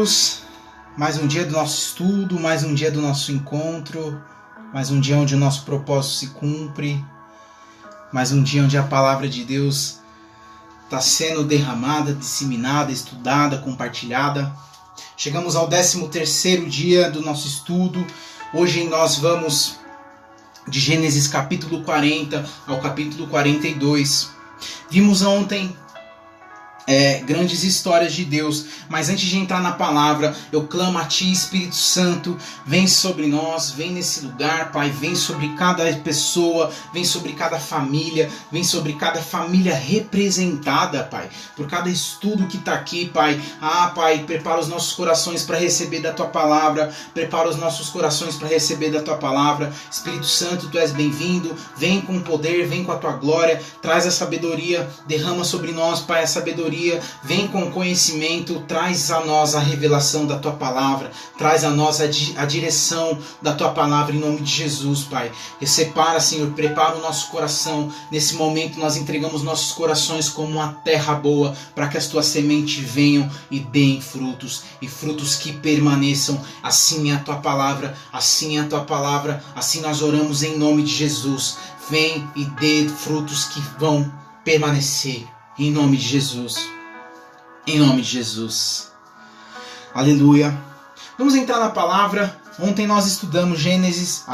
Deus, mais um dia do nosso estudo, mais um dia do nosso encontro, mais um dia onde o nosso propósito se cumpre, mais um dia onde a palavra de Deus está sendo derramada, disseminada, estudada, compartilhada. Chegamos ao 13º dia do nosso estudo. Hoje nós vamos de Gênesis capítulo 40 ao capítulo 42. Vimos ontem grandes histórias de Deus, mas antes de entrar na palavra, eu clamo a Ti, Espírito Santo, vem sobre nós, vem nesse lugar, Pai, vem sobre cada pessoa, vem sobre cada família, vem sobre cada família representada, Pai, por cada estudo que está aqui, Pai. Pai, prepara os nossos corações para receber da Tua palavra, prepara os nossos corações para receber da Tua palavra. Espírito Santo, Tu és bem-vindo, vem com poder, vem com a Tua glória, traz a sabedoria, derrama sobre nós, Pai, a sabedoria. Vem com conhecimento, traz a nós a revelação da Tua palavra, traz a nós a direção da Tua palavra em nome de Jesus, Pai. E separa, Senhor, prepara o nosso coração. Nesse momento nós entregamos nossos corações como uma terra boa, para que as Tuas sementes venham e deem frutos, e frutos que permaneçam. Assim é a Tua palavra, assim é a Tua palavra, assim nós oramos em nome de Jesus. Vem e dê frutos que vão permanecer. Em nome de Jesus. Em nome de Jesus. Aleluia. Vamos entrar na palavra. Ontem nós estudamos Gênesis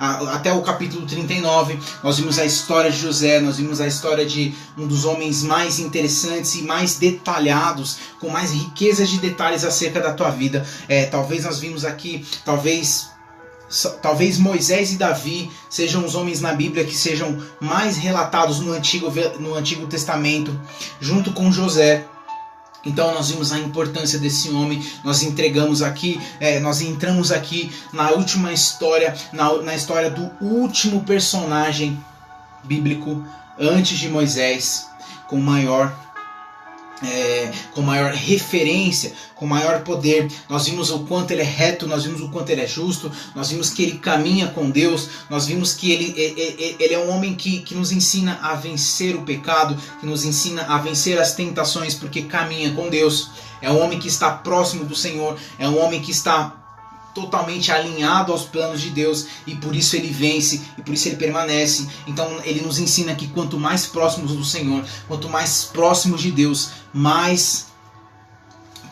até o capítulo 39. Nós vimos a história de José. Nós vimos a história de um dos homens mais interessantes e mais detalhados, com mais riqueza de detalhes acerca da tua vida. Talvez nós vimos aqui, talvez Moisés e Davi sejam os homens na Bíblia que sejam mais relatados no Antigo Testamento, junto com José. Então nós vimos a importância desse homem. Nós entramos aqui na última história, na história do último personagem bíblico antes de Moisés, com maior referência, com maior poder. Nós vimos o quanto ele é reto, nós vimos o quanto ele é justo, nós vimos que ele caminha com Deus, nós vimos que ele é um homem que nos ensina a vencer o pecado, que nos ensina a vencer as tentações, porque caminha com Deus. É um homem que está próximo do Senhor, é um homem que está totalmente alinhado aos planos de Deus, e por isso ele vence, e por isso ele permanece. Então ele nos ensina que quanto mais próximos do Senhor, quanto mais próximos de Deus, mais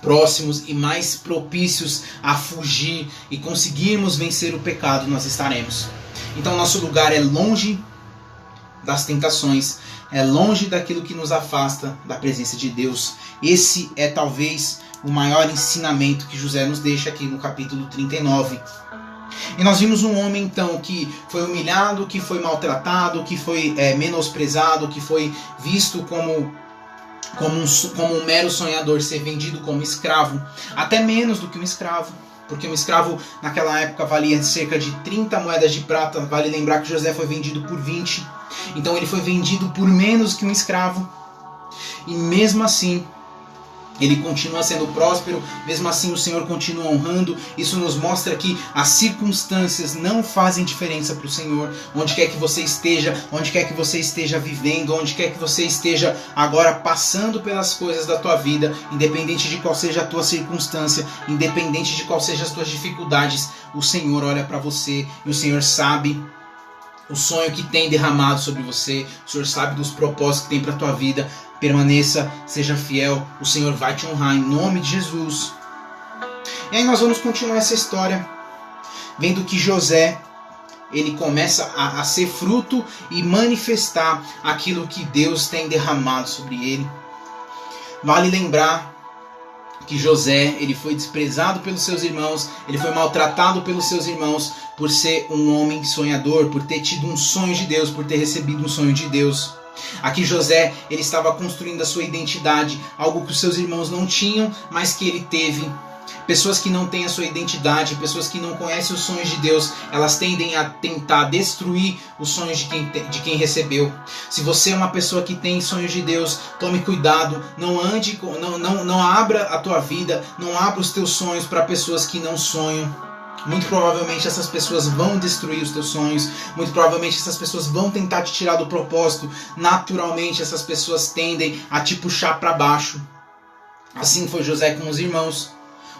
próximos e mais propícios a fugir e conseguirmos vencer o pecado nós estaremos. Então nosso lugar é longe das tentações, é longe daquilo que nos afasta da presença de Deus. Esse é talvez o maior ensinamento que José nos deixa aqui no capítulo 39. E nós vimos um homem então que foi humilhado, que foi maltratado, que foi menosprezado, que foi visto como um mero sonhador, ser vendido como escravo, até menos do que um escravo, porque um escravo naquela época valia cerca de 30 moedas de prata. Vale lembrar que José foi vendido por 20, então ele foi vendido por menos que um escravo, e mesmo assim ele continua sendo próspero, mesmo assim o Senhor continua honrando. Isso nos mostra que as circunstâncias não fazem diferença para o Senhor. Onde quer que você esteja vivendo, onde quer que você esteja agora passando pelas coisas da tua vida, independente de qual seja a tua circunstância, independente de qual sejam as tuas dificuldades, o Senhor olha para você e o Senhor sabe o sonho que tem derramado sobre você, o Senhor sabe dos propósitos que tem para a tua vida. Permaneça, seja fiel, o Senhor vai te honrar em nome de Jesus. E aí nós vamos continuar essa história, vendo que José, ele começa a ser fruto e manifestar aquilo que Deus tem derramado sobre ele. Vale lembrar que José, ele foi desprezado pelos seus irmãos, ele foi maltratado pelos seus irmãos por ser um homem sonhador, por ter tido um sonho de Deus, por ter recebido um sonho de Deus. Aqui José, ele estava construindo a sua identidade, algo que os seus irmãos não tinham, mas que ele teve. Pessoas que não têm a sua identidade, pessoas que não conhecem os sonhos de Deus, elas tendem a tentar destruir os sonhos de quem recebeu. Se você é uma pessoa que tem sonhos de Deus, tome cuidado, não abra a tua vida, não abra os teus sonhos para pessoas que não sonham. Muito provavelmente essas pessoas vão destruir os teus sonhos. Muito provavelmente essas pessoas vão tentar te tirar do propósito. Naturalmente essas pessoas tendem a te puxar para baixo. Assim foi José com os irmãos.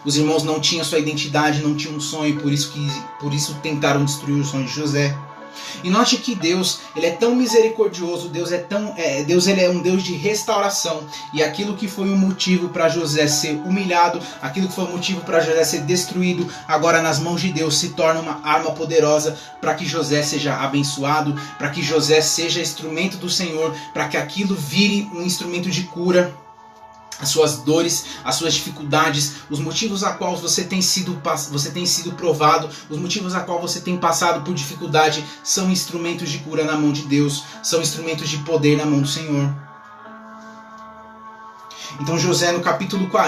Os irmãos não tinham sua identidade, não tinham um sonho, por isso tentaram destruir o sonho de José. E note que Deus, ele é tão misericordioso, Deus ele é um Deus de restauração. E aquilo que foi um motivo para José ser humilhado, aquilo que foi um motivo para José ser destruído, agora nas mãos de Deus se torna uma arma poderosa para que José seja abençoado, para que José seja instrumento do Senhor, para que aquilo vire um instrumento de cura. As suas dores, as suas dificuldades, os motivos a qual você tem sido provado, os motivos a qual você tem passado por dificuldade, são instrumentos de cura na mão de Deus, são instrumentos de poder na mão do Senhor. Então José no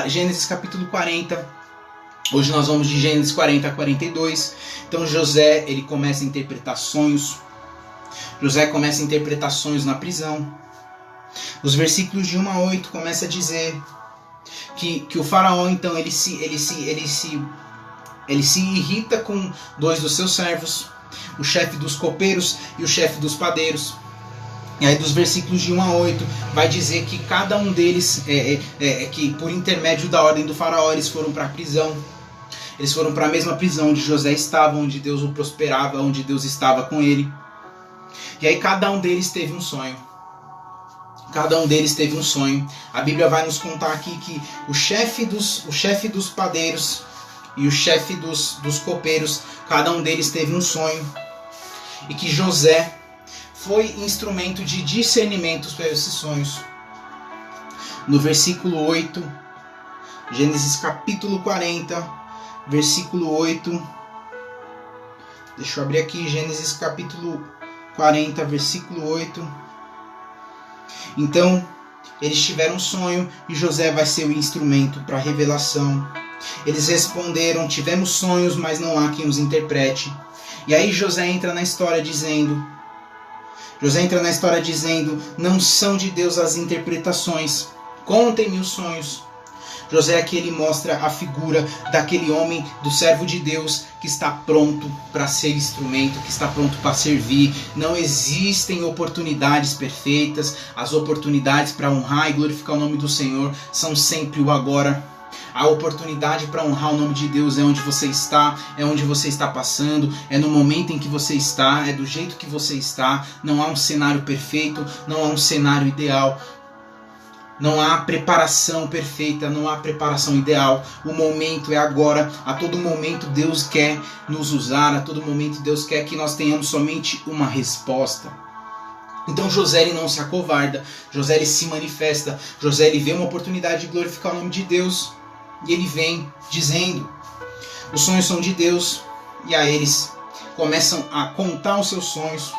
Gênesis capítulo 40, hoje nós vamos de Gênesis 40 a 42, então José ele começa a interpretar sonhos, José começa a interpretar sonhos na prisão. Os versículos de 1 a 8 começa a dizer que o faraó então ele se irrita com dois dos seus servos, o chefe dos copeiros e o chefe dos padeiros. E aí dos versículos de 1 a 8 vai dizer que cada um deles, que por intermédio da ordem do faraó, eles foram para a prisão. Eles foram para a mesma prisão onde José estava, onde Deus o prosperava, onde Deus estava com ele. E aí cada um deles teve um sonho. Cada um deles teve um sonho. A Bíblia vai nos contar aqui que o chefe dos padeiros e o chefe dos copeiros, cada um deles teve um sonho. E que José foi instrumento de discernimento para esses sonhos. No versículo 8, Gênesis capítulo 40, versículo 8. Deixa eu abrir aqui, Gênesis capítulo 40, versículo 8. Então, eles tiveram um sonho e José vai ser o instrumento para a revelação. Eles responderam, tivemos sonhos, mas não há quem os interprete. E aí José entra na história dizendo, não são de Deus as interpretações, contem-me os sonhos. José aqui ele mostra a figura daquele homem, do servo de Deus, que está pronto para ser instrumento, que está pronto para servir. Não existem oportunidades perfeitas. As oportunidades para honrar e glorificar o nome do Senhor são sempre o agora. A oportunidade para honrar o nome de Deus é onde você está, é onde você está passando, é no momento em que você está, é do jeito que você está. Não há um cenário perfeito, não há um cenário ideal. Não há preparação perfeita, não há preparação ideal. O momento é agora. A todo momento Deus quer nos usar. A todo momento Deus quer que nós tenhamos somente uma resposta. Então José ele não se acovarda. José ele se manifesta. José ele vê uma oportunidade de glorificar o nome de Deus. E ele vem dizendo: os sonhos são de Deus. E aí eles começam a contar os seus sonhos.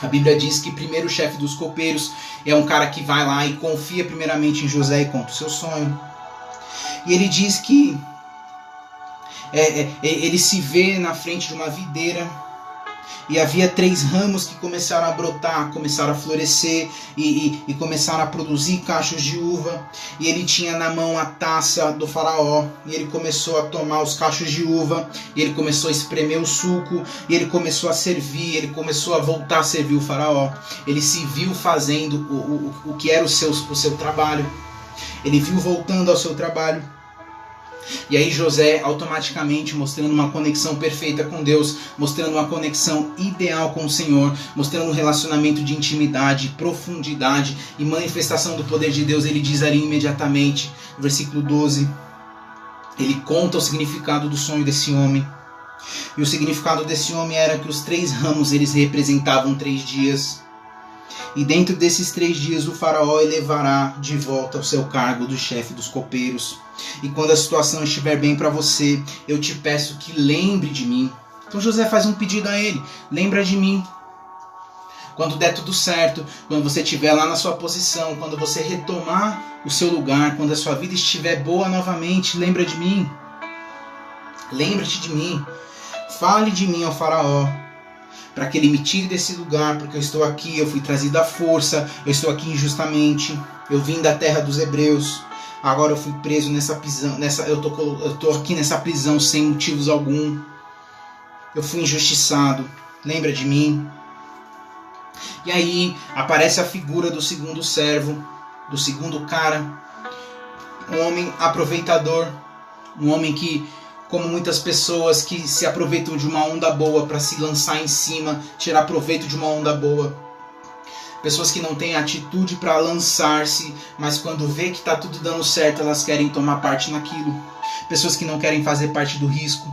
A Bíblia diz que primeiro o chefe dos copeiros é um cara que vai lá e confia primeiramente em José e conta o seu sonho. E ele diz que ele se vê na frente de uma videira e havia 3 ramos que começaram a brotar, começaram a florescer e começaram a produzir cachos de uva. E ele tinha na mão a taça do faraó e ele começou a tomar os cachos de uva e ele começou a espremer o suco e ele começou a servir, ele começou a voltar a servir o faraó. Ele se viu fazendo o que era o seu trabalho. Ele viu voltando ao seu trabalho. E aí José automaticamente mostrando uma conexão perfeita com Deus, mostrando uma conexão ideal com o Senhor, mostrando um relacionamento de intimidade, profundidade e manifestação do poder de Deus. Ele diz ali imediatamente, no versículo 12, ele conta o significado do sonho desse homem. E o significado desse homem era que os 3 ramos eles representavam 3 dias. E dentro desses 3 dias o faraó elevará de volta ao seu cargo do chefe dos copeiros. E quando a situação estiver bem para você, eu te peço que lembre de mim. Então José faz um pedido a ele: lembra de mim. Quando der tudo certo, quando você estiver lá na sua posição, quando você retomar o seu lugar, quando a sua vida estiver boa novamente, lembra de mim. Lembra-te de mim. Fale de mim ao faraó, para que ele me tire desse lugar, porque eu estou aqui, eu fui trazido à força, eu estou aqui injustamente, eu vim da terra dos hebreus, agora eu fui preso nessa prisão, eu estou aqui nessa prisão sem motivos algum, eu fui injustiçado, lembra de mim? E aí aparece a figura do segundo servo, do segundo cara, um homem aproveitador, Um homem que, como muitas pessoas que se aproveitam de uma onda boa para se lançar em cima, tirar proveito de uma onda boa. Pessoas que não têm atitude para lançar-se, mas quando vê que está tudo dando certo, elas querem tomar parte naquilo. Pessoas que não querem fazer parte do risco.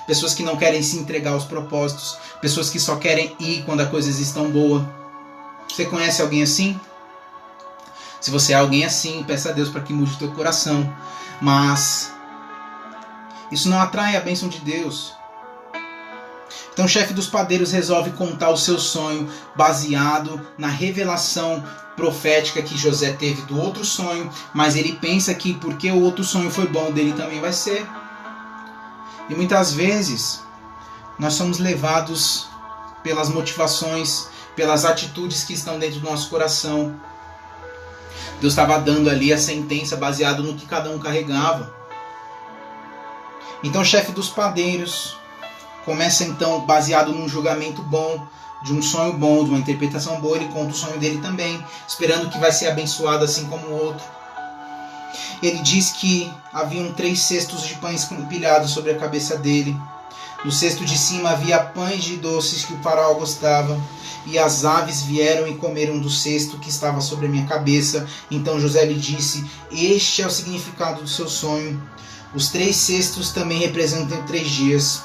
Pessoas que não querem se entregar aos propósitos. Pessoas que só querem ir quando as coisas estão boas. Você conhece alguém assim? Se você é alguém assim, peça a Deus para que mude o teu coração. Mas isso não atrai a bênção de Deus. Então o chefe dos padeiros resolve contar o seu sonho baseado na revelação profética que José teve do outro sonho, mas ele pensa que porque o outro sonho foi bom, dele também vai ser. E muitas vezes nós somos levados pelas motivações, pelas atitudes que estão dentro do nosso coração. Deus estava dando ali a sentença baseado no que cada um carregava. Então o chefe dos padeiros começa então baseado num julgamento bom, de um sonho bom, de uma interpretação boa, ele conta o sonho dele também, esperando que vai ser abençoado assim como o outro. Ele diz que haviam 3 cestos de pães empilhados sobre a cabeça dele. No cesto de cima havia pães de doces que o faraó gostava, e as aves vieram e comeram do cesto que estava sobre a minha cabeça. Então José lhe disse: este é o significado do seu sonho. Os 3 cestos também representam 3 dias.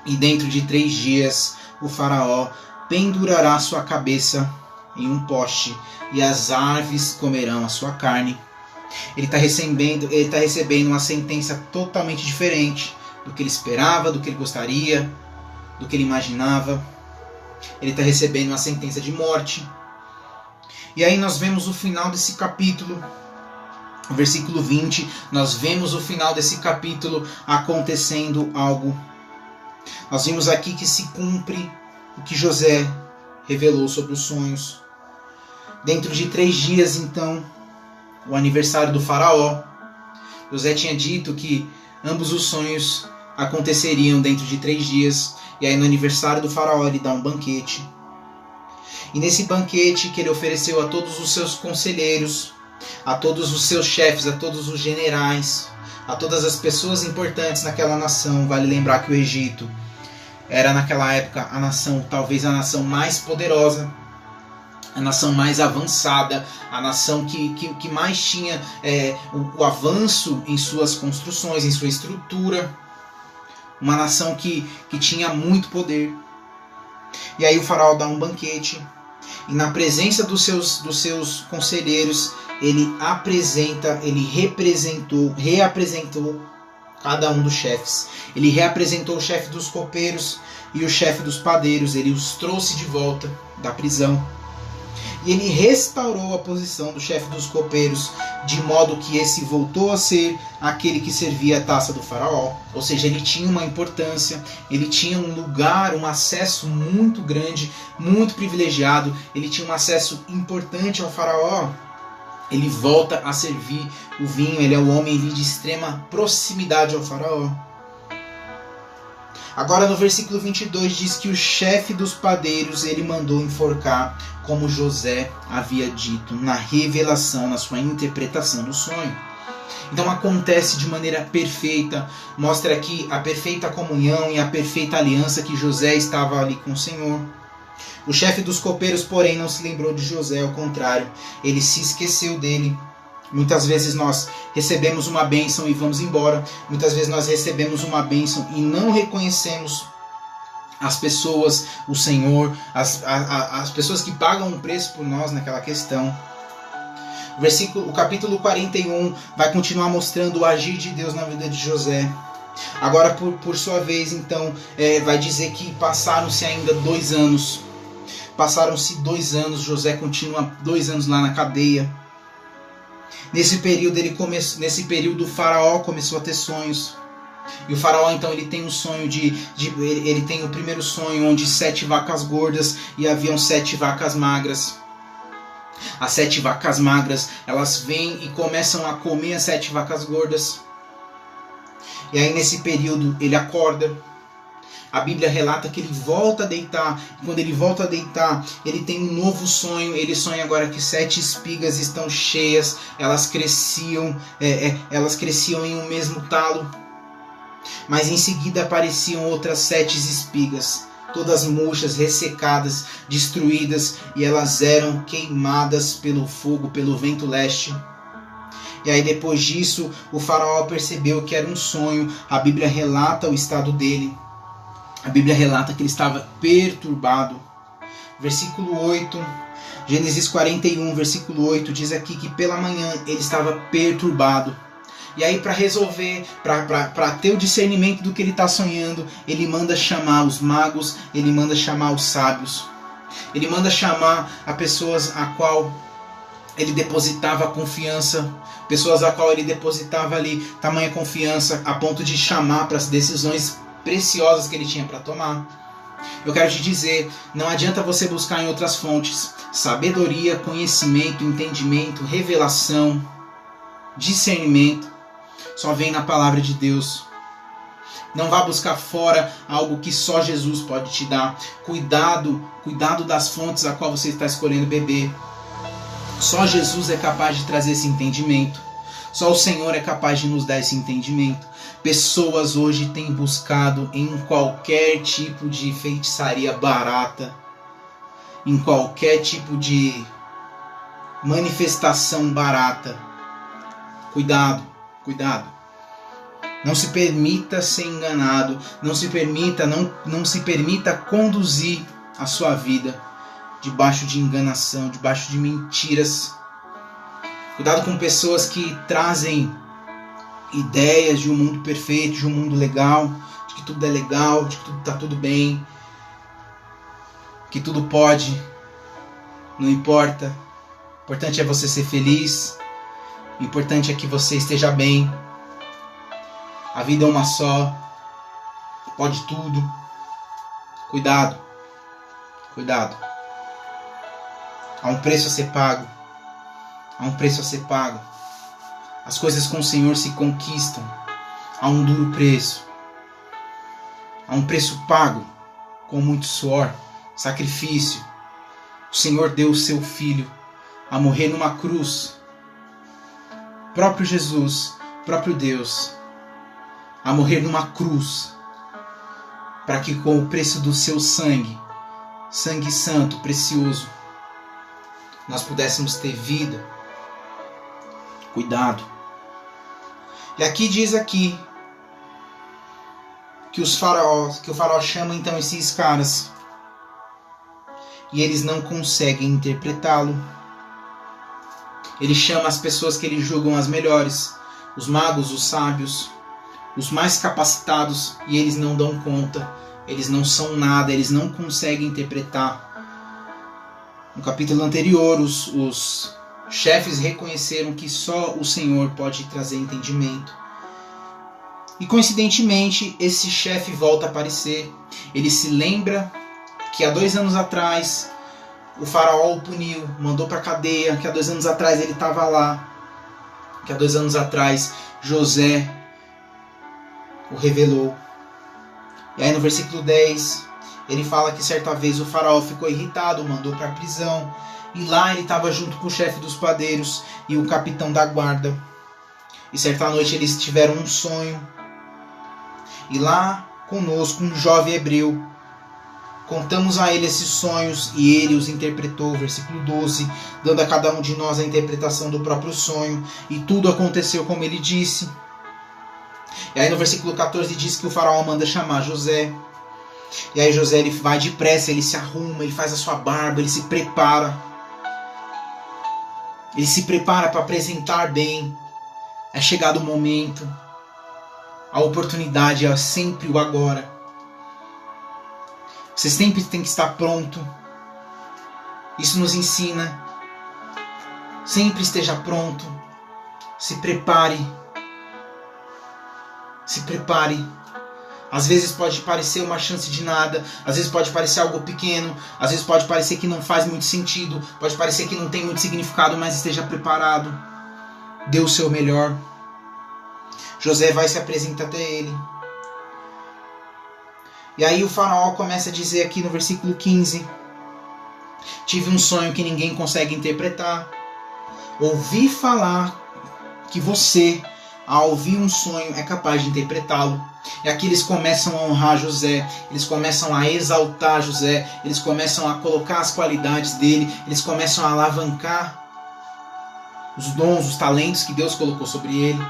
E dentro de 3 dias o faraó pendurará sua cabeça em um poste, e as aves comerão a sua carne. Ele está recebendo uma sentença totalmente diferente do que ele esperava, do que ele gostaria, do que ele imaginava. Ele está recebendo uma sentença de morte. E aí nós vemos o final desse capítulo, no versículo 20, nós vemos o final desse capítulo acontecendo algo. Nós vimos aqui que se cumpre o que José revelou sobre os sonhos. Dentro de 3 dias, então, o aniversário do faraó, José tinha dito que ambos os sonhos aconteceriam dentro de 3 dias. E aí no aniversário do faraó ele dá um banquete. E nesse banquete que ele ofereceu a todos os seus conselheiros, a todos os seus chefes, a todos os generais, a todas as pessoas importantes naquela nação. Vale lembrar que o Egito era naquela época a nação, talvez a nação mais poderosa, a nação mais avançada, a nação que mais tinha o avanço em suas construções, em sua estrutura. Uma nação que tinha muito poder. E aí o faraó dá um banquete. E na presença dos seus conselheiros, ele reapresentou cada um dos chefes. Ele reapresentou o chefe dos copeiros e o chefe dos padeiros. Ele os trouxe de volta da prisão. E ele restaurou a posição do chefe dos copeiros, de modo que esse voltou a ser aquele que servia a taça do faraó. Ou seja, ele tinha uma importância, ele tinha um lugar, um acesso muito grande, muito privilegiado. Ele tinha um acesso importante ao faraó. Ele volta a servir o vinho, ele é o homem de extrema proximidade ao faraó. Agora no versículo 22 diz que o chefe dos padeiros ele mandou enforcar, como José havia dito na revelação, na sua interpretação do sonho. Então acontece de maneira perfeita, mostra aqui a perfeita comunhão e a perfeita aliança que José estava ali com o Senhor. O chefe dos copeiros, porém, não se lembrou de José, ao contrário, ele se esqueceu dele. Muitas vezes nós recebemos uma bênção e vamos embora. Muitas vezes nós recebemos uma bênção e não reconhecemos as pessoas, o Senhor, as pessoas que pagam um preço por nós naquela questão. O capítulo 41 vai continuar mostrando o agir de Deus na vida de José. Agora, por sua vez, então, vai dizer que passaram-se ainda 2 anos. Passaram-se 2 anos, José continua 2 anos lá na cadeia. Nesse período o faraó começou a ter sonhos. E o faraó então ele tem um sonho ele tem o primeiro sonho onde 7 vacas gordas e haviam 7 vacas magras. As 7 vacas magras, elas vêm e começam a comer as 7 vacas gordas. E aí nesse período ele acorda. A Bíblia relata que ele volta a deitar. E quando ele volta a deitar, ele tem um novo sonho. Ele sonha agora que 7 espigas estão cheias. Elas cresciam em um mesmo talo. Mas em seguida apareciam outras 7 espigas, todas murchas, ressecadas, destruídas, e elas eram queimadas pelo fogo, pelo vento leste. E aí depois disso, o faraó percebeu que era um sonho. A Bíblia relata o estado dele. A Bíblia relata que ele estava perturbado. Versículo 8, Gênesis 41, versículo 8, diz aqui que pela manhã ele estava perturbado. E aí para resolver, para ter o discernimento do que ele está sonhando, ele manda chamar os magos, ele manda chamar os sábios. Ele manda chamar a pessoas a qual ele depositava confiança, pessoas a qual ele depositava ali tamanha confiança a ponto de chamar para as decisões preciosas que ele tinha para tomar. Eu quero te dizer, não adianta você buscar em outras fontes. Sabedoria, conhecimento, entendimento, revelação, discernimento só vem na palavra de Deus. Não vá buscar fora algo que só Jesus pode te dar. Cuidado das fontes a qual você está escolhendo beber. Só Jesus é capaz de trazer esse entendimento. Só o Senhor é capaz de nos dar esse entendimento. Pessoas hoje têm buscado em qualquer tipo de feitiçaria barata, em qualquer tipo de manifestação barata. Cuidado. Não se permita ser enganado, não se permita conduzir a sua vida debaixo de enganação, debaixo de mentiras. Cuidado com pessoas que trazem ideias de um mundo perfeito, de um mundo legal, de que tudo é legal, de que tudo está tudo bem, que tudo pode, não importa. O importante é você ser feliz, o importante é que você esteja bem. A vida é uma só, pode tudo. Cuidado. Há um preço a ser pago. As coisas com o Senhor se conquistam. Há um duro preço. Há um preço pago com muito suor, sacrifício. O Senhor deu o seu Filho a morrer numa cruz. Próprio Jesus, próprio Deus, a morrer numa cruz, para que com o preço do seu sangue, sangue santo, precioso, nós pudéssemos ter vida. Cuidado. E aqui diz que o faraó chama então esses caras e eles não conseguem interpretá-lo. Ele chama as pessoas que ele julgam as melhores, os magos, os sábios, os mais capacitados, e eles não dão conta, eles não são nada, eles não conseguem interpretar. No capítulo anterior, os chefes reconheceram que só o Senhor pode trazer entendimento. E coincidentemente, esse chefe volta a aparecer. Ele se lembra que há 2 anos atrás o faraó o puniu, mandou para a cadeia, que há 2 anos atrás ele estava lá, que há 2 anos atrás José o revelou. E aí no versículo 10, ele fala que certa vez o faraó ficou irritado, mandou para a prisão, e lá ele estava junto com o chefe dos padeiros e o capitão da guarda. E certa noite eles tiveram um sonho, e lá conosco um jovem hebreu, contamos a ele esses sonhos e ele os interpretou, versículo 12, dando a cada um de nós a interpretação do próprio sonho, e tudo aconteceu como ele disse. E aí no versículo 14 diz que o faraó manda chamar José. E aí José ele vai depressa, ele se arruma, ele faz a sua barba, ele se prepara. Ele se prepara para apresentar bem. É chegado o momento. A oportunidade é sempre o agora. Você sempre tem que estar pronto. Isso nos ensina. Sempre esteja pronto. Se prepare. Se prepare. Às vezes pode parecer uma chance de nada. Às vezes pode parecer algo pequeno. Às vezes pode parecer que não faz muito sentido. Pode parecer que não tem muito significado. Mas esteja preparado. Dê o seu melhor. José vai se apresentar até ele. E aí o faraó começa a dizer aqui no versículo 15: tive um sonho que ninguém consegue interpretar. Ouvi falar que você, ao ouvir um sonho, é capaz de interpretá-lo. E aqui eles começam a honrar José, eles começam a exaltar José, eles começam a colocar as qualidades dele, eles começam a alavancar os dons, os talentos que Deus colocou sobre ele.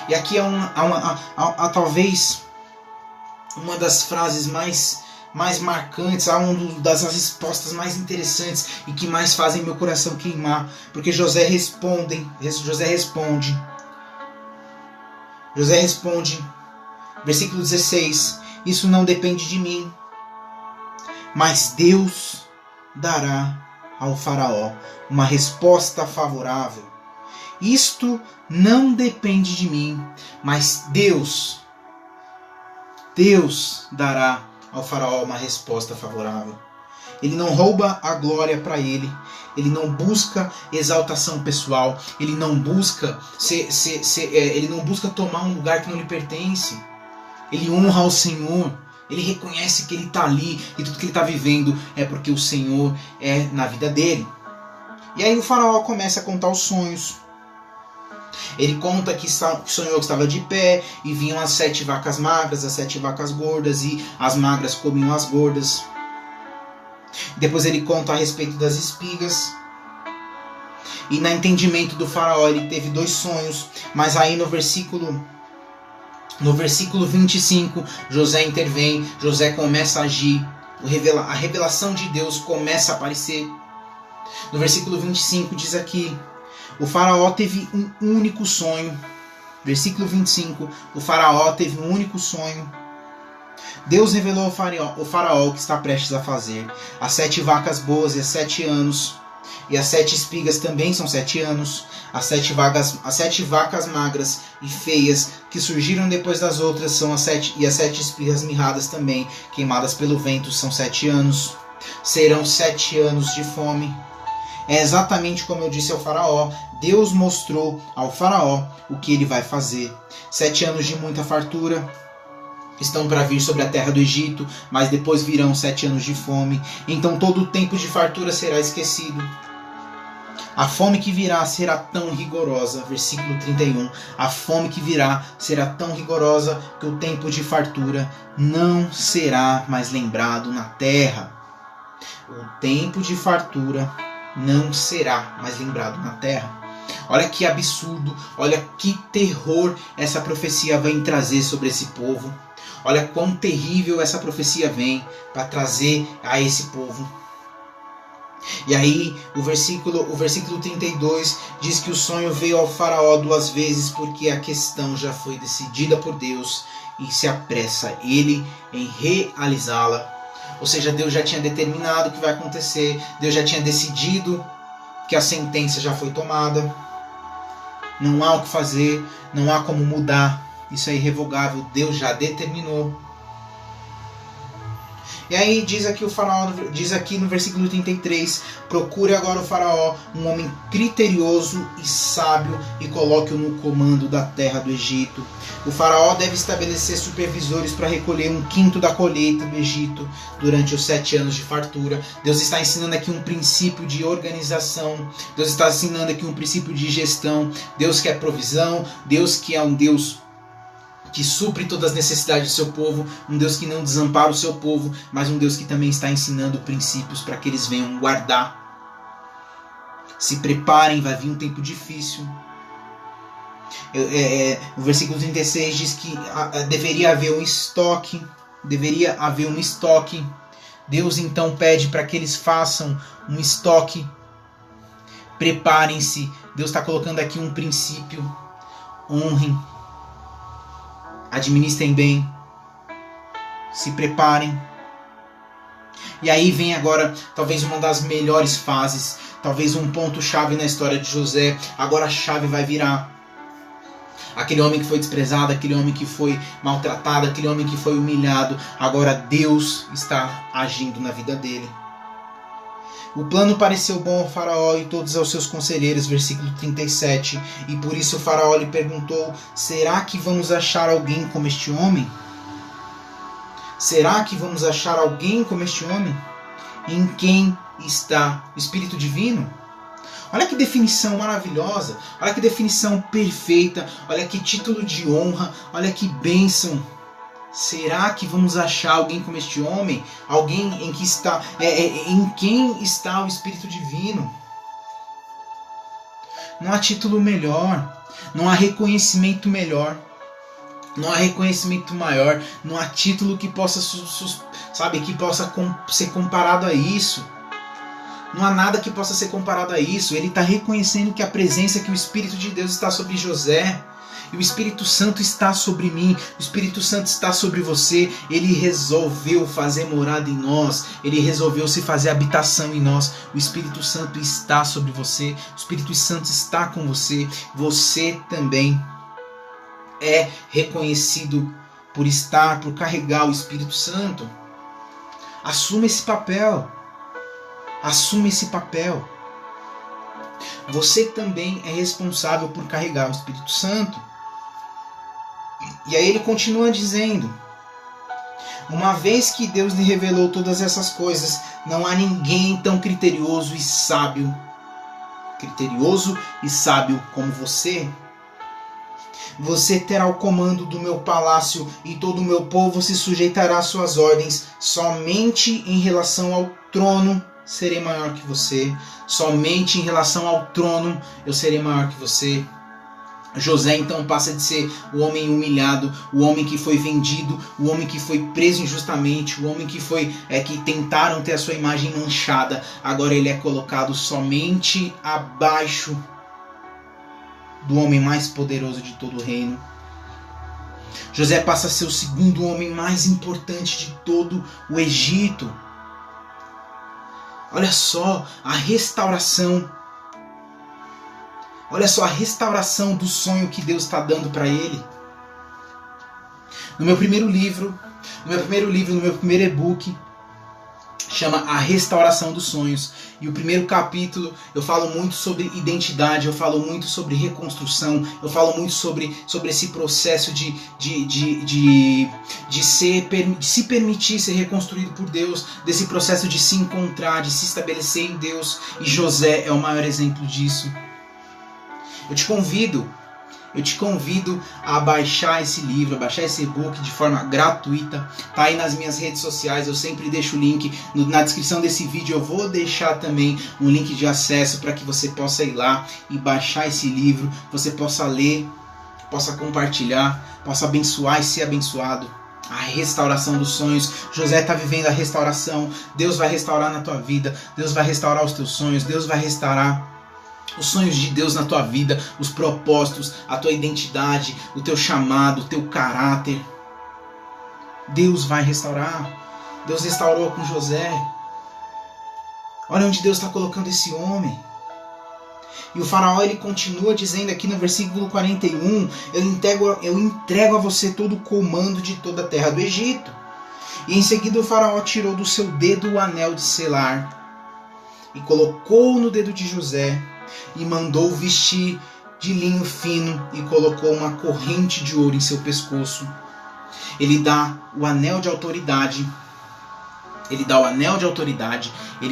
E aqui há talvez uma das frases mais marcantes, há uma das respostas mais interessantes e que mais fazem meu coração queimar, porque José responde, versículo 16: isso não depende de mim, mas Deus dará ao faraó uma resposta favorável. Isto não depende de mim, mas Deus dará ao faraó uma resposta favorável. Ele não rouba a glória para ele. Ele não busca exaltação pessoal. Ele não busca ele não busca tomar um lugar que não lhe pertence. Ele honra ao Senhor. Ele reconhece que ele está ali e tudo que ele está vivendo é porque o Senhor é na vida dele. E aí o faraó começa a contar os sonhos. Ele conta que sonhou que estava de pé e vinham as 7 vacas magras, as 7 vacas gordas, e as magras comiam as gordas. Depois ele conta a respeito das espigas. E no entendimento do faraó ele teve 2 sonhos, mas aí no versículo 25 José intervém, José começa a agir, a revelação de Deus começa a aparecer. No versículo 25 diz aqui: o faraó teve um único sonho. Versículo 25. O faraó teve um único sonho. Deus revelou ao faraó o que está prestes a fazer. As 7 vacas boas e 7 anos. E as 7 espigas também são 7 anos. As 7 vacas magras e feias que surgiram depois das outras são as 7. E as 7 espigas mirradas também, queimadas pelo vento, são 7 anos. Serão 7 anos de fome. É exatamente como eu disse ao faraó. Deus mostrou ao faraó o que ele vai fazer. 7 anos de muita fartura estão para vir sobre a terra do Egito, mas depois virão 7 anos de fome. Então todo o tempo de fartura será esquecido. A fome que virá será tão rigorosa, versículo 31, a fome que virá será tão rigorosa que o tempo de fartura não será mais lembrado na terra. O tempo de fartura não será mais lembrado na terra. Olha que absurdo, olha que terror essa profecia vem trazer sobre esse povo. Olha quão terrível essa profecia vem para trazer a esse povo. E aí o versículo 32 diz que o sonho veio ao faraó 2 vezes porque a questão já foi decidida por Deus e se apressa ele em realizá-la. Ou seja, Deus já tinha determinado o que vai acontecer, Deus já tinha decidido que a sentença já foi tomada. Não há o que fazer, não há como mudar, isso é irrevogável, Deus já determinou. E aí diz aqui o faraó, diz aqui no versículo 33, procure agora o faraó, um homem criterioso e sábio, e coloque-o no comando da terra do Egito. O faraó deve estabelecer supervisores para recolher 1/5 da colheita do Egito durante os 7 anos de fartura. Deus está ensinando aqui um princípio de organização, Deus está ensinando aqui um princípio de gestão. Deus quer provisão, Deus que é um Deus que supre todas as necessidades do seu povo, um Deus que não desampara o seu povo, mas um Deus que também está ensinando princípios para que eles venham guardar. Se preparem, vai vir um tempo difícil. O versículo 36 diz que deveria haver um estoque. Deus então pede para que eles façam um estoque. Preparem-se. Deus está colocando aqui um princípio. Honrem. Administrem bem, se preparem. E aí vem agora talvez uma das melhores fases, talvez um ponto-chave na história de José. Agora a chave vai virar. Aquele homem que foi desprezado, aquele homem que foi maltratado, aquele homem que foi humilhado, agora Deus está agindo na vida dele. O plano pareceu bom ao faraó e todos aos seus conselheiros, versículo 37. E por isso o faraó lhe perguntou, será que vamos achar alguém como este homem? Será que vamos achar alguém como este homem? Em quem está o Espírito Divino? Olha que definição maravilhosa, olha que definição perfeita, olha que título de honra, olha que bênção. Será que vamos achar alguém como este homem? Alguém em quem está o Espírito Divino? Não há título melhor, não há reconhecimento melhor, não há reconhecimento maior, não há título que possa, que possa ser comparado a isso. Não há nada que possa ser comparado a isso. Ele está reconhecendo que a presença, que o Espírito de Deus está sobre José. E o Espírito Santo está sobre mim, o Espírito Santo está sobre você. Ele resolveu fazer morada em nós, ele resolveu se fazer habitação em nós. O Espírito Santo está sobre você, o Espírito Santo está com você. Você também é reconhecido por carregar o Espírito Santo. Assuma esse papel, assuma esse papel. Você também é responsável por carregar o Espírito Santo. E aí ele continua dizendo: uma vez que Deus lhe revelou todas essas coisas, não há ninguém tão criterioso e sábio como você. Você terá o comando do meu palácio e todo o meu povo se sujeitará às suas ordens. Somente em relação ao trono serei maior que você. Somente em relação ao trono eu serei maior que você. José então passa de ser o homem humilhado, o homem que foi vendido, o homem que foi preso injustamente, o homem que que tentaram ter a sua imagem manchada. Agora ele é colocado somente abaixo do homem mais poderoso de todo o reino. José passa a ser o segundo homem mais importante de todo o Egito. Olha só a restauração. Olha só a restauração do sonho que Deus está dando para ele. No meu primeiro livro, no meu primeiro e-book, chama A Restauração dos Sonhos. E o primeiro capítulo eu falo muito sobre identidade, eu falo muito sobre reconstrução, eu falo muito sobre esse processo de se permitir ser reconstruído por Deus, desse processo de se encontrar, de se estabelecer em Deus. E José é o maior exemplo disso. Eu te convido a baixar esse livro, a baixar esse e-book de forma gratuita. Tá aí nas minhas redes sociais, eu sempre deixo o link na descrição desse vídeo. Eu vou deixar também um link de acesso para que você possa ir lá e baixar esse livro, você possa ler, possa compartilhar, possa abençoar e ser abençoado. A restauração dos sonhos. José está vivendo a restauração. Deus vai restaurar na tua vida, Deus vai restaurar os teus sonhos, Deus vai restaurar os sonhos de Deus na tua vida, os propósitos, a tua identidade, o teu chamado, o teu caráter. Deus vai restaurar. Deus restaurou com José. Olha onde Deus está colocando esse homem. E o faraó ele continua dizendo aqui no versículo 41, eu entrego a você todo o comando de toda a terra do Egito. E em seguida o faraó tirou do seu dedo o anel de selar e colocou no dedo de José e mandou vestir de linho fino e colocou uma corrente de ouro em seu pescoço. Ele dá o anel de autoridade, ele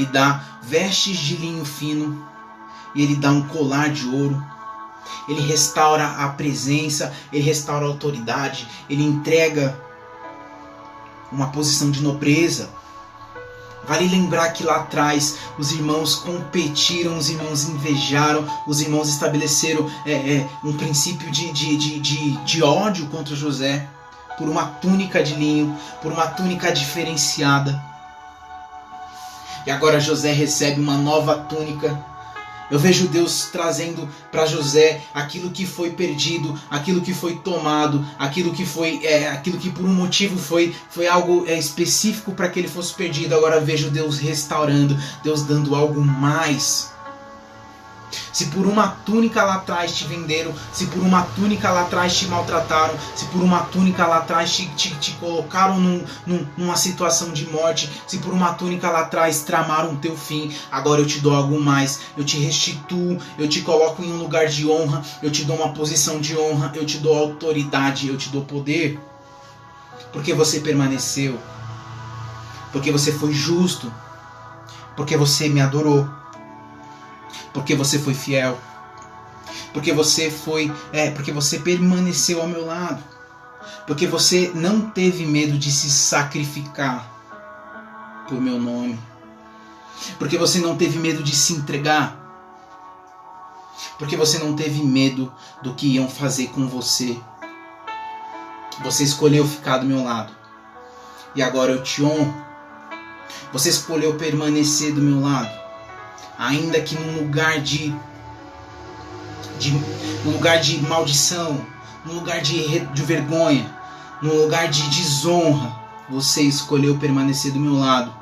dá vestes de linho fino e ele dá um colar de ouro. Ele restaura a presença, ele restaura a autoridade, ele entrega uma posição de nobreza. Vale lembrar que lá atrás os irmãos competiram, os irmãos invejaram, os irmãos estabeleceram um princípio de ódio contra José por uma túnica de linho, por uma túnica diferenciada. E agora José recebe uma nova túnica. Eu vejo Deus trazendo para José aquilo que foi perdido, aquilo que foi tomado, aquilo que por um motivo foi algo específico para que ele fosse perdido. Agora vejo Deus restaurando, Deus dando algo mais. Se por uma túnica lá atrás te venderam, se por uma túnica lá atrás te maltrataram, se por uma túnica lá atrás te colocaram numa situação de morte, se por uma túnica lá atrás tramaram o teu fim, agora eu te dou algo mais, eu te restituo, eu te coloco em um lugar de honra, eu te dou uma posição de honra, eu te dou autoridade, eu te dou poder, porque você permaneceu, porque você foi justo, porque você me adorou, porque você foi fiel, porque você permaneceu ao meu lado, porque você não teve medo de se sacrificar por meu nome, porque você não teve medo de se entregar, porque você não teve medo do que iam fazer com você. Você escolheu ficar do meu lado e agora eu te honro. Você escolheu permanecer do meu lado, ainda que num lugar de maldição, num lugar de vergonha, num lugar de desonra. Você escolheu permanecer do meu lado.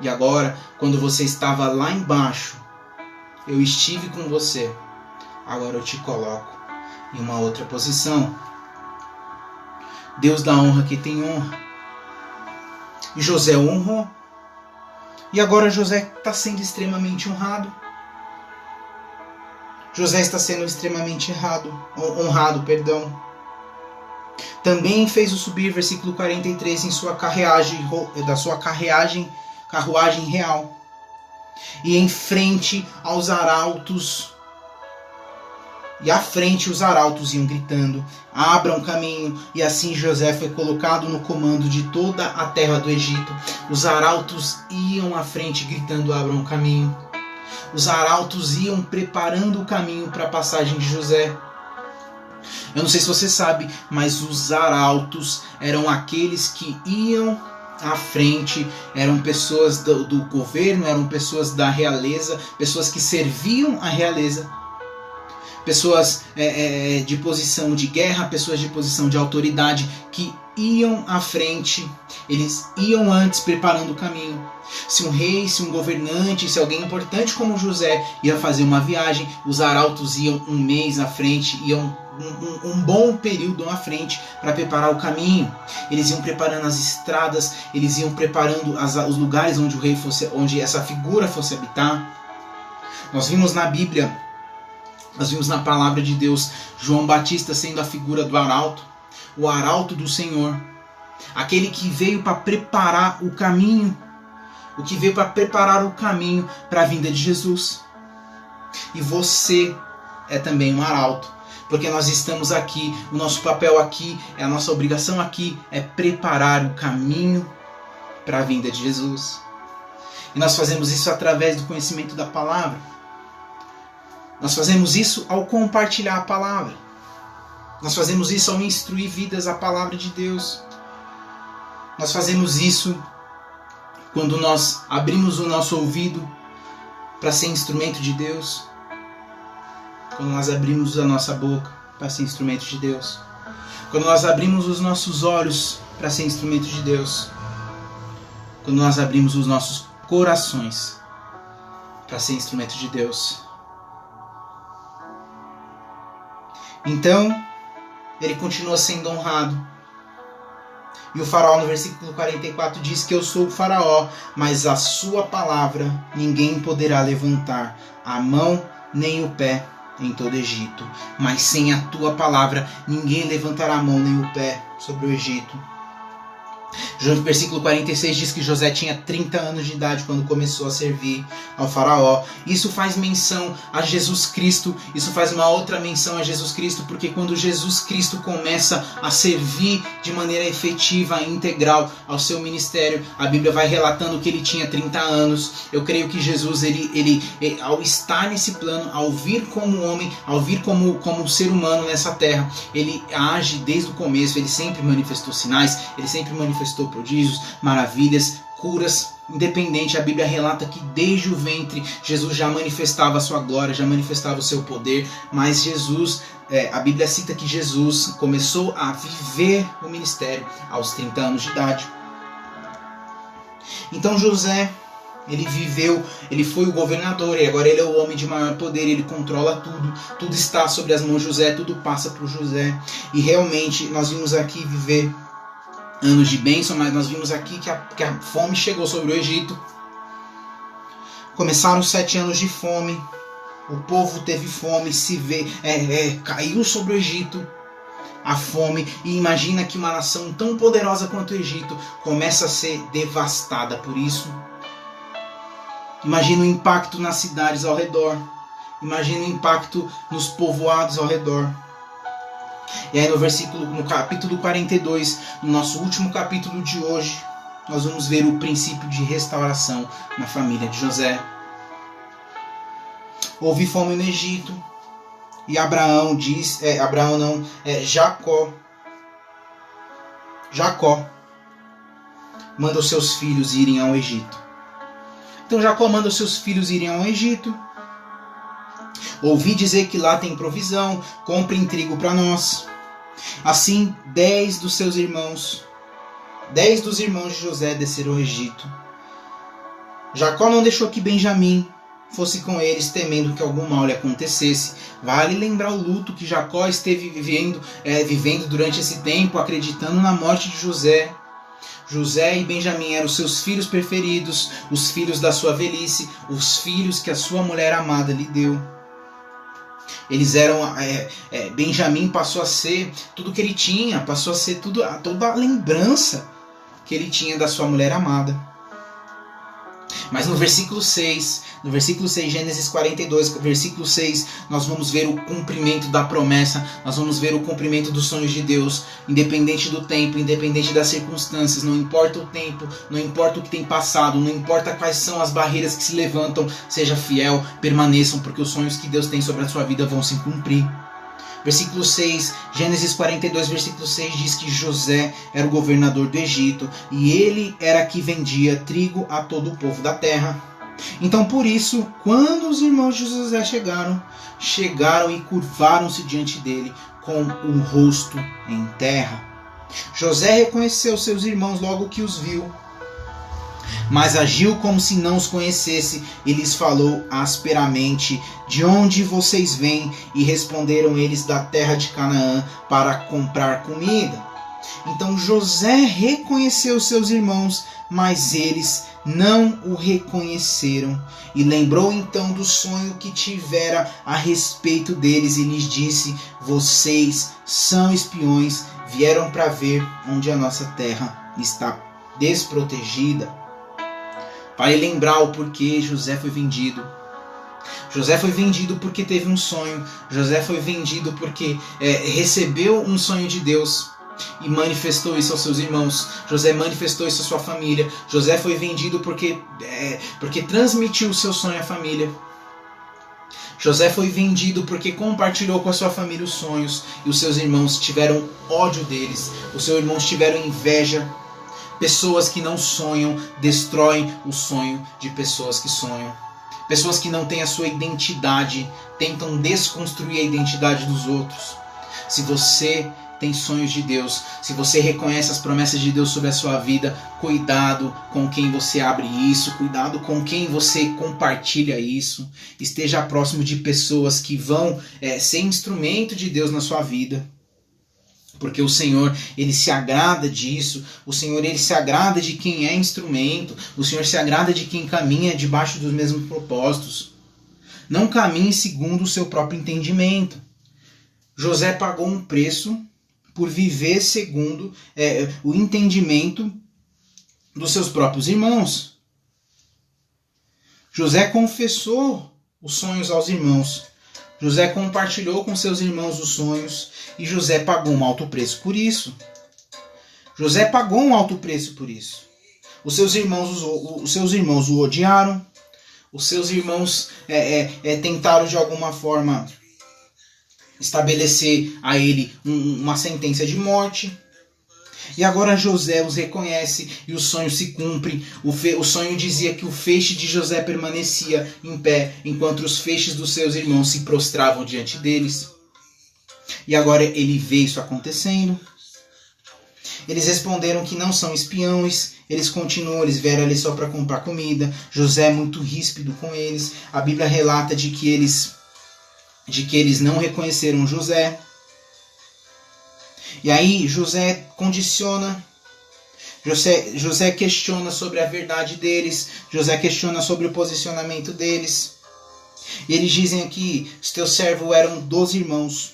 E agora, quando você estava lá embaixo, eu estive com você. Agora eu te coloco em uma outra posição. Deus dá honra a quem tem honra. E José honrou. E agora José está sendo extremamente honrado. José está sendo extremamente honrado. Também fez-o subir, versículo 43, em sua carruagem real. E em frente aos arautos, e à frente os arautos iam gritando: abram caminho. E assim José foi colocado no comando de toda a terra do Egito. Os arautos iam à frente gritando: abram caminho. Os arautos iam preparando o caminho para a passagem de José. Eu não sei se você sabe, mas os arautos eram aqueles que iam à frente, eram pessoas do governo, eram pessoas da realeza, pessoas que serviam a realeza, pessoas de posição de guerra, pessoas de posição de autoridade que iam à frente. Eles iam antes preparando o caminho. Se um rei, se um governante, se alguém importante como José ia fazer uma viagem, os arautos iam um mês à frente, iam um bom período à frente para preparar o caminho. Eles iam preparando as estradas, eles iam preparando os lugares onde o rei fosse, onde essa figura fosse habitar. Nós vimos na Bíblia, nós vimos na palavra de Deus, João Batista sendo a figura do arauto, o arauto do Senhor, aquele que veio para preparar o caminho, o que veio para preparar o caminho para a vinda de Jesus. E você é também um arauto, porque nós estamos aqui, o nosso papel aqui, a nossa obrigação aqui é preparar o caminho para a vinda de Jesus. E nós fazemos isso através do conhecimento da palavra. Nós fazemos isso ao compartilhar a palavra. Nós fazemos isso ao instruir vidas à palavra de Deus. Nós fazemos isso quando nós abrimos o nosso ouvido para ser instrumento de Deus. Quando nós abrimos a nossa boca para ser instrumento de Deus. Quando nós abrimos os nossos olhos para ser instrumento de Deus. Quando nós abrimos os nossos corações para ser instrumento de Deus. Então, ele continua sendo honrado. E o faraó no versículo 44 diz que eu sou o faraó, mas a sua palavra ninguém poderá levantar a mão nem o pé em todo o Egito. Mas sem a tua palavra ninguém levantará a mão nem o pé sobre o Egito. No versículo 46 diz que José tinha 30 anos de idade quando começou a servir ao faraó. Isso faz menção a Jesus Cristo. Isso faz uma outra menção a Jesus Cristo, porque quando Jesus Cristo começa a servir de maneira efetiva e integral ao seu ministério, a Bíblia vai relatando que ele tinha 30 anos. Eu creio que Jesus, ele ao estar nesse plano, ao vir como homem, ao vir como ser humano nessa terra, ele age desde o começo. Ele sempre manifestou sinais, ele sempre manifestou prodígios, maravilhas, curas, independente. A Bíblia relata que desde o ventre Jesus já manifestava a sua glória, já manifestava o seu poder, mas Jesus, a Bíblia cita que Jesus começou a viver o ministério aos 30 anos de idade. Então José, ele foi o governador e agora ele é o homem de maior poder, ele controla tudo está sobre as mãos de José, tudo passa por José. E realmente nós vimos aqui viver anos de bênção, mas nós vimos aqui que a fome chegou sobre o Egito. Começaram 7 anos de fome, o povo teve fome, caiu sobre o Egito. a fome, e imagina que uma nação tão poderosa quanto o Egito começa a ser devastada por isso. Imagina o impacto nas cidades ao redor. Imagina o impacto nos povoados ao redor. E aí no capítulo 42, no nosso último capítulo de hoje, nós vamos ver o princípio de restauração na família de José. Houve fome no Egito, e Jacó manda os seus filhos irem ao Egito. Então Jacó manda os seus filhos irem ao Egito. Ouvi dizer que lá tem provisão, comprem trigo para nós. Assim, 10 dos irmãos de José desceram ao Egito. Jacó não deixou que Benjamim fosse com eles, temendo que algum mal lhe acontecesse. Vale lembrar o luto que Jacó esteve vivendo durante esse tempo, acreditando na morte de José. José e Benjamim eram seus filhos preferidos, os filhos da sua velhice, os filhos que a sua mulher amada lhe deu. Eles eram. Benjamim passou a ser tudo que ele tinha, passou a ser toda a lembrança que ele tinha da sua mulher amada. Mas no versículo 6, Gênesis 42, versículo 6, nós vamos ver o cumprimento da promessa, nós vamos ver o cumprimento dos sonhos de Deus, independente do tempo, independente das circunstâncias, não importa o tempo, não importa o que tem passado, não importa quais são as barreiras que se levantam, seja fiel, permaneçam, porque os sonhos que Deus tem sobre a sua vida vão se cumprir. Versículo 6, Gênesis 42, versículo 6 diz que José era o governador do Egito e ele era que vendia trigo a todo o povo da terra. Então por isso, quando os irmãos de José chegaram e curvaram-se diante dele com o rosto em terra. José reconheceu seus irmãos logo que os viu, mas agiu como se não os conhecesse e lhes falou asperamente: de onde vocês vêm? E responderam eles: da terra de Canaã, para comprar comida. Então José reconheceu seus irmãos, mas eles não o reconheceram. E lembrou então do sonho que tivera a respeito deles e lhes disse: vocês são espiões, vieram para ver onde a nossa terra está desprotegida. Para lembrar o porquê José foi vendido. José foi vendido porque teve um sonho. José foi vendido porque recebeu um sonho de Deus e manifestou isso aos seus irmãos. José manifestou isso à sua família. José foi vendido porque transmitiu o seu sonho à família. José foi vendido porque compartilhou com a sua família os sonhos e os seus irmãos tiveram ódio deles. Os seus irmãos tiveram inveja. Pessoas que não sonham destroem o sonho de pessoas que sonham. Pessoas que não têm a sua identidade tentam desconstruir a identidade dos outros. Se você tem sonhos de Deus, se você reconhece as promessas de Deus sobre a sua vida, cuidado com quem você abre isso, cuidado com quem você compartilha isso. Esteja próximo de pessoas que vão ser instrumento de Deus na sua vida. Porque o Senhor, Ele se agrada disso. O Senhor, Ele se agrada de quem é instrumento. O Senhor se agrada de quem caminha debaixo dos mesmos propósitos. Não caminhe segundo o seu próprio entendimento. José pagou um preço por viver segundo o entendimento dos seus próprios irmãos. José confessou os sonhos aos irmãos. José compartilhou com seus irmãos os sonhos e José pagou um alto preço por isso. José pagou um alto preço por isso. Os seus irmãos o odiaram. Os seus irmãos tentaram de alguma forma estabelecer a ele uma sentença de morte. E agora José os reconhece e o sonho se cumpre. O sonho dizia que o feixe de José permanecia em pé, enquanto os feixes dos seus irmãos se prostravam diante deles. E agora ele vê isso acontecendo. Eles responderam que não são espiões. Eles continuam, eles vieram ali só para comprar comida. José é muito ríspido com eles. A Bíblia relata de que eles não reconheceram José. E aí José condiciona, José questiona sobre a verdade deles, José questiona sobre o posicionamento deles. E eles dizem aqui: os teus servos eram 12 irmãos.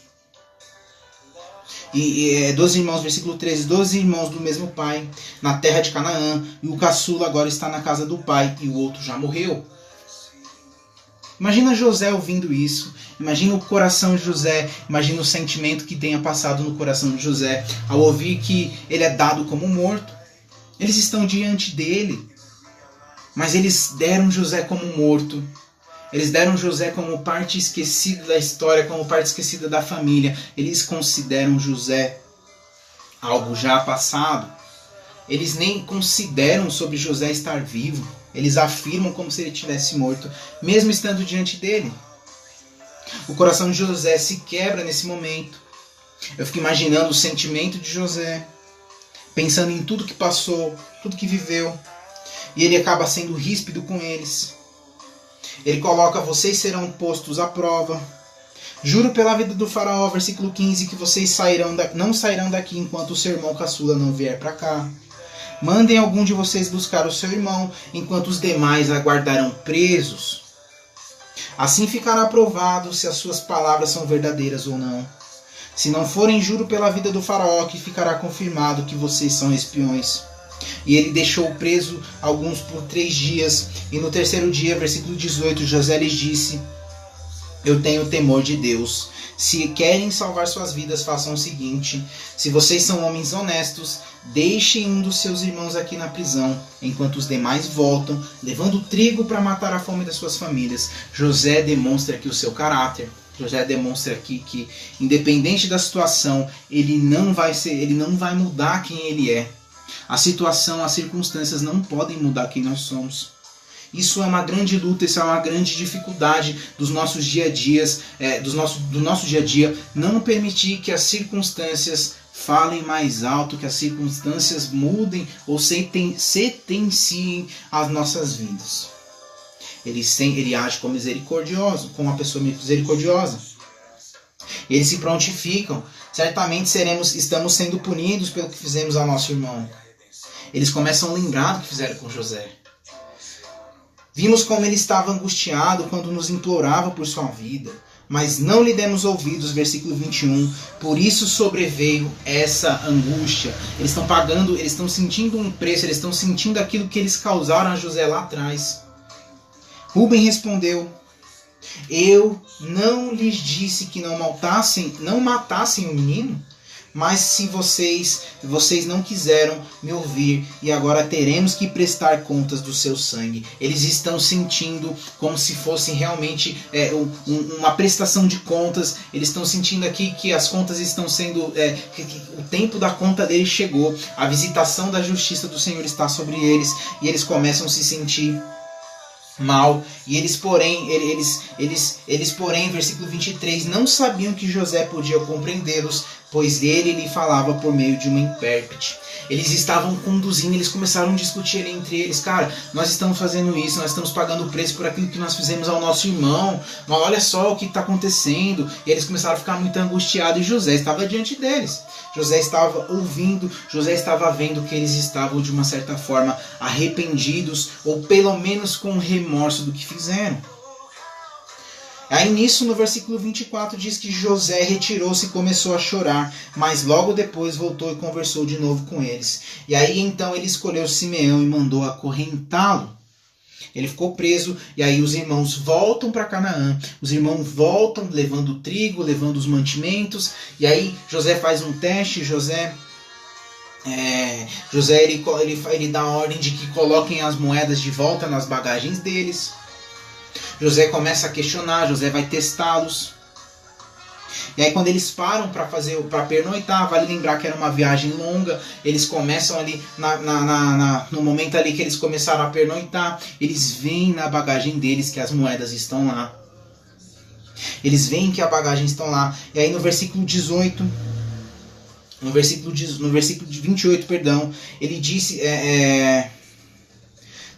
12 irmãos, versículo 13, 12 irmãos do mesmo pai, na terra de Canaã, e o caçula agora está na casa do pai, e o outro já morreu. Imagina José ouvindo isso, imagina o coração de José, imagina o sentimento que tenha passado no coração de José, ao ouvir que ele é dado como morto. Eles estão diante dele, mas eles deram José como morto. Eles deram José como parte esquecida da história, como parte esquecida da família. Eles consideram José algo já passado. Eles nem consideram sobre José estar vivo. Eles afirmam como se ele tivesse morto, mesmo estando diante dele. O coração de José se quebra nesse momento. Eu fico imaginando o sentimento de José, pensando em tudo que passou, tudo que viveu. E ele acaba sendo ríspido com eles. Ele coloca: vocês serão postos à prova. Juro pela vida do faraó, versículo 15, que vocês não sairão daqui enquanto o seu irmão caçula não vier para cá. Mandem algum de vocês buscar o seu irmão, enquanto os demais aguardarão presos. Assim ficará provado se as suas palavras são verdadeiras ou não. Se não forem, juro pela vida do faraó que ficará confirmado que vocês são espiões. E ele deixou preso alguns por 3 dias. E no terceiro dia, versículo 18, José lhes disse: eu tenho temor de Deus. Se querem salvar suas vidas, façam o seguinte: se vocês são homens honestos, deixem um dos seus irmãos aqui na prisão, enquanto os demais voltam, levando trigo para matar a fome das suas famílias. José demonstra aqui o seu caráter. José demonstra aqui que, independente da situação, ele não vai mudar quem ele é. A situação, as circunstâncias não podem mudar quem nós somos. Isso é uma grande luta, isso é uma grande dificuldade dos nossos dia a dias, do nosso dia a dia, não permitir que as circunstâncias falem mais alto, que as circunstâncias mudem ou sentenciem as nossas vidas. Ele age como misericordioso, como uma pessoa misericordiosa. Eles se prontificam. Certamente estamos sendo punidos pelo que fizemos ao nosso irmão. Eles começam a lembrar do que fizeram com José. Vimos como ele estava angustiado quando nos implorava por sua vida, mas não lhe demos ouvidos, versículo 21. Por isso sobreveio essa angústia. Eles estão pagando, eles estão sentindo um preço, eles estão sentindo aquilo que eles causaram a José lá atrás. Rubem respondeu: eu não lhes disse que não matassem o menino? Mas se vocês não quiseram me ouvir, e agora teremos que prestar contas do seu sangue. Eles estão sentindo como se fosse realmente uma prestação de contas. Eles estão sentindo aqui que as contas estão sendo... que o tempo da conta deles chegou. A visitação da justiça do Senhor está sobre eles. E eles começam a se sentir mal. E eles porém, versículo 23, não sabiam que José podia compreendê-los, pois ele lhe falava por meio de uma intérprete. Eles estavam conduzindo, eles começaram a discutir entre eles: cara, nós estamos fazendo isso, nós estamos pagando o preço por aquilo que nós fizemos ao nosso irmão, mas olha só o que está acontecendo. E eles começaram a ficar muito angustiados, e José estava diante deles. José estava ouvindo, José estava vendo que eles estavam de uma certa forma arrependidos, ou pelo menos com remorso do que fizeram. Aí nisso, no versículo 24, diz que José retirou-se e começou a chorar, mas logo depois voltou e conversou de novo com eles. E aí então ele escolheu Simeão e mandou acorrentá-lo. Ele ficou preso, e aí os irmãos voltam para Canaã. Os irmãos voltam levando trigo, levando os mantimentos. E aí José faz um teste. José ele dá a ordem de que coloquem as moedas de volta nas bagagens deles. José começa a questionar, José vai testá-los. E aí quando eles param para pernoitar, vale lembrar que era uma viagem longa, eles começam ali, no momento ali que eles começaram a pernoitar, eles veem na bagagem deles que as moedas estão lá. Eles veem que a bagagem estão lá. E aí no versículo 18, no versículo 28, ele disse,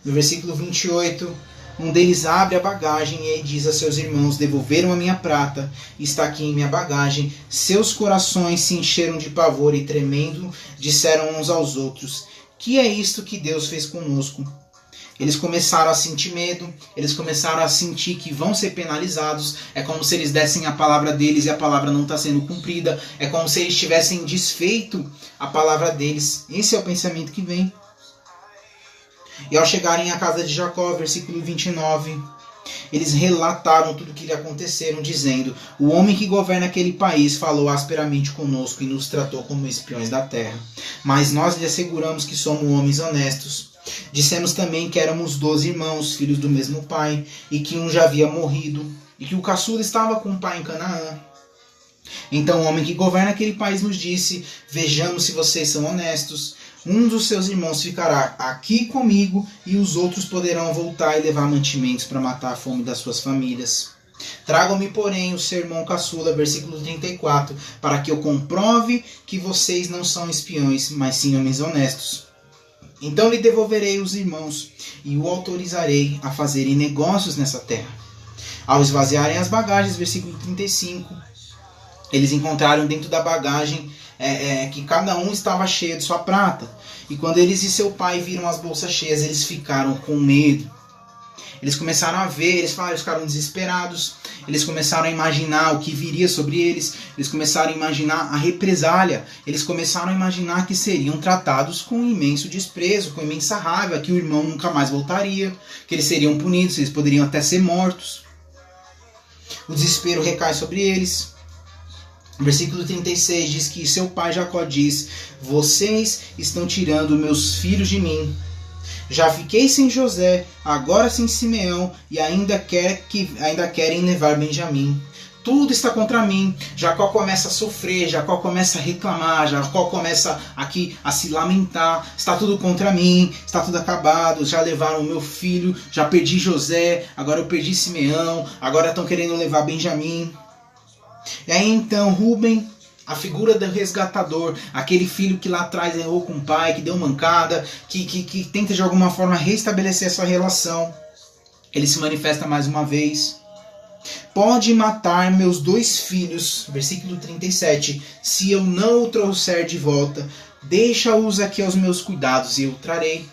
no versículo 28... um deles abre a bagagem e diz a seus irmãos: devolveram a minha prata, está aqui em minha bagagem. Seus corações se encheram de pavor e tremendo disseram uns aos outros: que é isto que Deus fez conosco? Eles começaram a sentir medo, eles começaram a sentir que vão ser penalizados. É como se eles dessem a palavra deles e a palavra não está sendo cumprida. É como se eles tivessem desfeito a palavra deles. Esse é o pensamento que vem. E ao chegarem à casa de Jacó, versículo 29, eles relataram tudo o que lhe aconteceram, dizendo: o homem que governa aquele país falou asperamente conosco e nos tratou como espiões da terra. Mas nós lhe asseguramos que somos homens honestos. Dissemos também que éramos 12 irmãos, filhos do mesmo pai, e que um já havia morrido, e que o caçula estava com o pai em Canaã. Então o homem que governa aquele país nos disse: vejamos se vocês são honestos. Um dos seus irmãos ficará aqui comigo, e os outros poderão voltar e levar mantimentos para matar a fome das suas famílias. Tragam-me, porém, o seu irmão caçula, versículo 34, para que eu comprove que vocês não são espiões, mas sim homens honestos. Então lhe devolverei os irmãos e o autorizarei a fazerem negócios nessa terra. Ao esvaziarem as bagagens, versículo 35, eles encontraram dentro da bagagem que cada um estava cheio de sua prata. E quando eles e seu pai viram as bolsas cheias, eles ficaram com medo. Eles começaram a ver, eles ficaram desesperados, eles começaram a imaginar o que viria sobre eles, eles começaram a imaginar a represália, eles começaram a imaginar que seriam tratados com imenso desprezo, com imensa raiva, que o irmão nunca mais voltaria, que eles seriam punidos, eles poderiam até ser mortos. O desespero recai sobre eles. Versículo 36 diz que seu pai Jacó diz: vocês estão tirando meus filhos de mim. Já fiquei sem José, agora sem Simeão, e ainda querem levar Benjamim. Tudo está contra mim. Jacó começa a sofrer, Jacó começa a reclamar, Jacó começa aqui a se lamentar. Está tudo contra mim, está tudo acabado. Já levaram o meu filho, já perdi José, agora eu perdi Simeão, agora estão querendo levar Benjamim. E aí então Rúben, a figura do resgatador, aquele filho que lá atrás errou com o pai, que deu mancada, que tenta de alguma forma restabelecer essa relação, ele se manifesta mais uma vez. Pode matar meus 2 filhos, versículo 37, se eu não o trouxer de volta, deixa-os aqui aos meus cuidados e eu o trarei.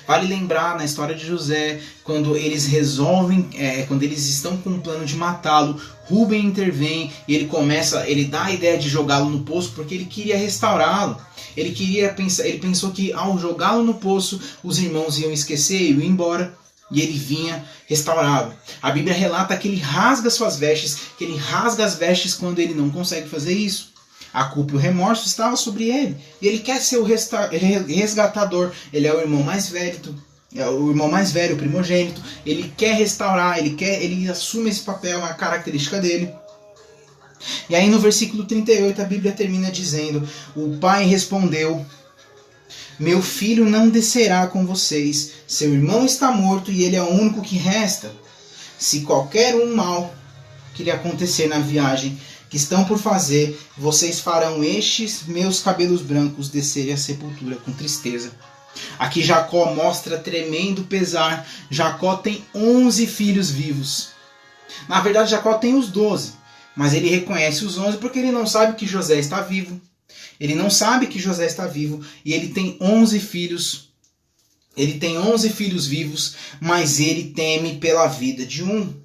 Vale lembrar na história de José, quando eles resolvem, quando eles estão com o plano de matá-lo, Rúben intervém e ele dá a ideia de jogá-lo no poço porque ele queria restaurá-lo. Ele pensou que ao jogá-lo no poço, os irmãos iam esquecer e iam embora. E ele vinha restaurá-lo. A Bíblia relata que ele rasga suas vestes, que ele rasga as vestes quando ele não consegue fazer isso. A culpa e o remorso estavam sobre ele. E ele quer ser o resgatador. Ele é o irmão mais velho, o primogênito. Ele quer restaurar, ele assume esse papel, é uma característica dele. E aí no versículo 38 a Bíblia termina dizendo: o pai respondeu: meu filho não descerá com vocês. Seu irmão está morto e ele é o único que resta. Se qualquer mal que lhe acontecer na viagem que estão por fazer, vocês farão estes meus cabelos brancos descerem à sepultura com tristeza. Aqui Jacó mostra tremendo pesar. Jacó tem 11 filhos vivos. Na verdade Jacó tem os 12, mas ele reconhece os 11 porque ele não sabe que José está vivo. Ele não sabe que José está vivo e ele tem 11 filhos. Ele tem 11 filhos vivos, mas ele teme pela vida de um.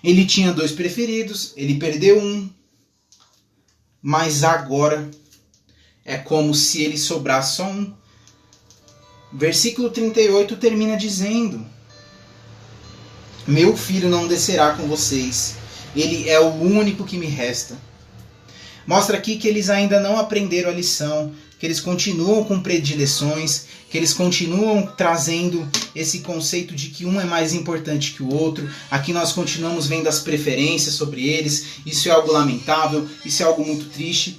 Ele tinha 2 preferidos, ele perdeu um, mas agora é como se ele sobrasse só um. Versículo 38 termina dizendo: meu filho não descerá com vocês, ele é o único que me resta. Mostra aqui que eles ainda não aprenderam a lição, que eles continuam com predileções, que eles continuam trazendo esse conceito de que um é mais importante que o outro. Aqui nós continuamos vendo as preferências sobre eles. Isso é algo lamentável, isso é algo muito triste.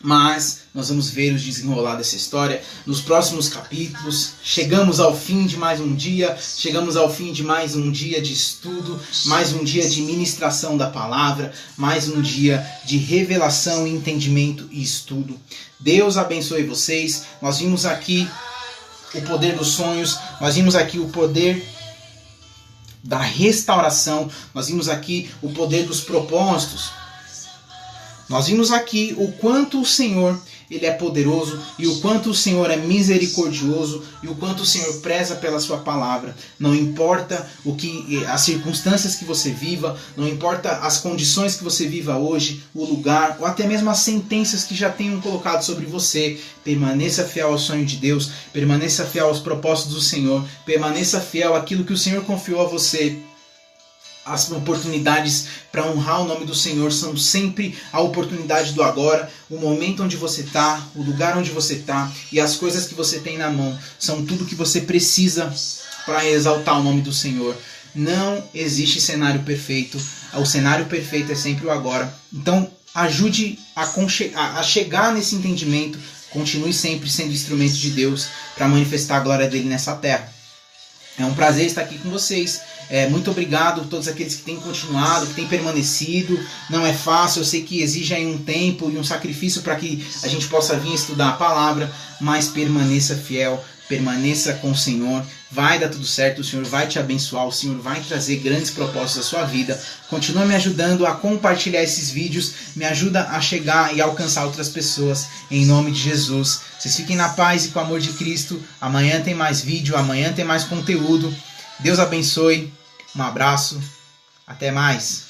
Mas nós vamos ver o desenrolar dessa história nos próximos capítulos. Chegamos ao fim de mais um dia, chegamos ao fim de mais um dia de estudo, mais um dia de ministração da palavra, mais um dia de revelação, entendimento e estudo. Deus abençoe vocês. Nós vimos aqui o poder dos sonhos, nós vimos aqui o poder da restauração, nós vimos aqui o poder dos propósitos. Nós vimos aqui o quanto o Senhor ele é poderoso e o quanto o Senhor é misericordioso e o quanto o Senhor preza pela sua palavra. Não importa as circunstâncias que você viva, não importa as condições que você viva hoje, o lugar ou até mesmo as sentenças que já tenham colocado sobre você. Permaneça fiel ao sonho de Deus, permaneça fiel aos propósitos do Senhor, permaneça fiel àquilo que o Senhor confiou a você. As oportunidades para honrar o nome do Senhor são sempre a oportunidade do agora, o momento onde você está, o lugar onde você está e as coisas que você tem na mão são tudo que você precisa para exaltar o nome do Senhor. Não existe cenário perfeito, o cenário perfeito é sempre o agora. Então ajude a chegar nesse entendimento, continue sempre sendo instrumento de Deus para manifestar a glória dele nessa terra. É um prazer estar aqui com vocês. Muito obrigado a todos aqueles que têm continuado, que têm permanecido. Não é fácil, eu sei que exige aí um tempo e um sacrifício para que a gente possa vir estudar a palavra, mas permaneça fiel, permaneça com o Senhor. Vai dar tudo certo, o Senhor vai te abençoar, o Senhor vai trazer grandes propósitos à sua vida. Continua me ajudando a compartilhar esses vídeos, me ajuda a chegar e alcançar outras pessoas, em nome de Jesus. Vocês fiquem na paz e com o amor de Cristo. Amanhã tem mais vídeo, amanhã tem mais conteúdo. Deus abençoe, um abraço, até mais.